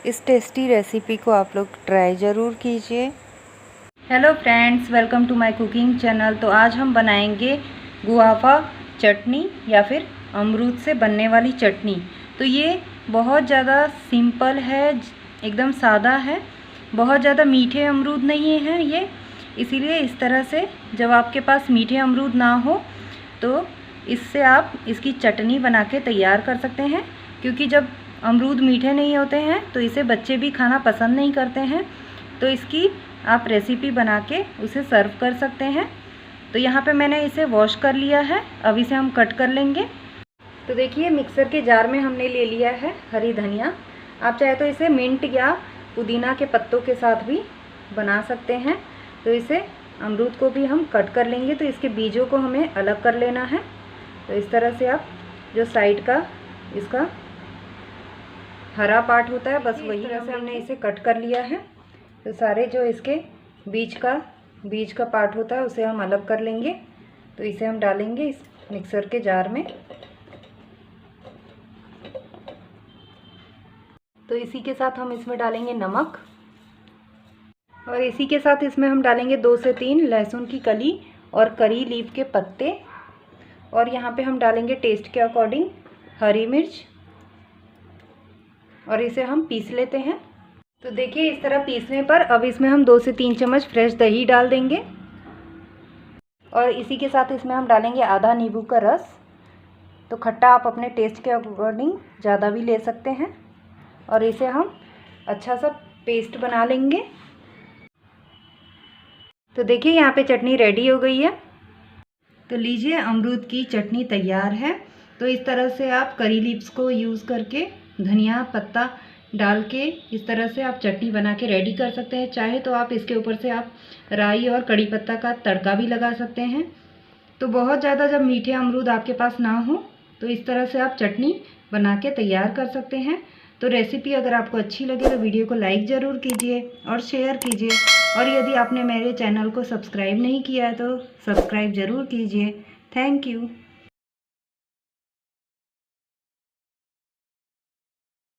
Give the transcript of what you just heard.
इस tasty recipe को आप लोग ट्राई ज़रूर कीजिए। Hello friends, welcome to my cooking channel. तो आज हम बनाएंगे गुआवा चटनी या फिर अमरूद से बनने वाली चटनी। तो ये बहुत ज़्यादा सिंपल है, एकदम सादा है, बहुत ज़्यादा मीठे अमरूद नहीं हैं ये, इसीलिए इस तरह से जब आपके पास मीठे अमरूद ना हो तो इससे आप इसकी चटनी बना के तैयार कर सकते हैं। क्योंकि जब अमरूद मीठे नहीं होते हैं तो इसे बच्चे भी खाना पसंद नहीं करते हैं, तो इसकी आप रेसिपी बना के उसे सर्व कर सकते हैं। तो यहाँ पे मैंने इसे वॉश कर लिया है, अब इसे हम कट कर लेंगे। तो देखिए, मिक्सर के जार में हमने ले लिया है हरी धनिया। आप चाहे तो इसे मिंट या पुदीना के पत्तों के साथ भी बना सकते हैं। तो इसे अमरूद को भी हम कट कर लेंगे, तो इसके बीजों को हमें अलग कर लेना है। तो इस तरह से आप जो साइड का इसका हरा पार्ट होता है, बस वही तरह से हमने इसे कट कर लिया है। तो सारे जो इसके बीज का पार्ट होता है उसे हम अलग कर लेंगे। तो इसे हम डालेंगे इस मिक्सर के जार में। तो इसी के साथ हम इसमें डालेंगे नमक, और इसी के साथ इसमें हम डालेंगे 2 से 3 लहसुन की कली और करी लीफ के पत्ते, और यहाँ पे हम डालेंगे टेस्ट के अकॉर्डिंग हरी मिर्च, और इसे हम पीस लेते हैं। तो देखिए, इस तरह पीसने पर अब इसमें हम 2 से 3 चम्मच फ्रेश दही डाल देंगे, और इसी के साथ इसमें हम डालेंगे आधा नींबू का रस। तो खट्टा आप अपने टेस्ट के अकॉर्डिंग ज़्यादा भी ले सकते हैं, और इसे हम अच्छा सा पेस्ट बना लेंगे। तो देखिए, यहाँ पे चटनी रेडी हो गई है। तो लीजिए, अमरूद की चटनी तैयार है। तो इस तरह से आप करी लीव्स को यूज़ करके धनिया पत्ता डाल के इस तरह से आप चटनी बना के रेडी कर सकते हैं। चाहे तो आप इसके ऊपर से आप राई और कड़ी पत्ता का तड़का भी लगा सकते हैं। तो बहुत ज़्यादा जब मीठे अमरूद आपके पास ना हो तो इस तरह से आप चटनी बना के तैयार कर सकते हैं। तो रेसिपी अगर आपको अच्छी लगे तो वीडियो को लाइक ज़रूर कीजिए और शेयर कीजिए, और यदि आपने मेरे चैनल को सब्सक्राइब नहीं किया है तो सब्सक्राइब ज़रूर कीजिए। Thank you.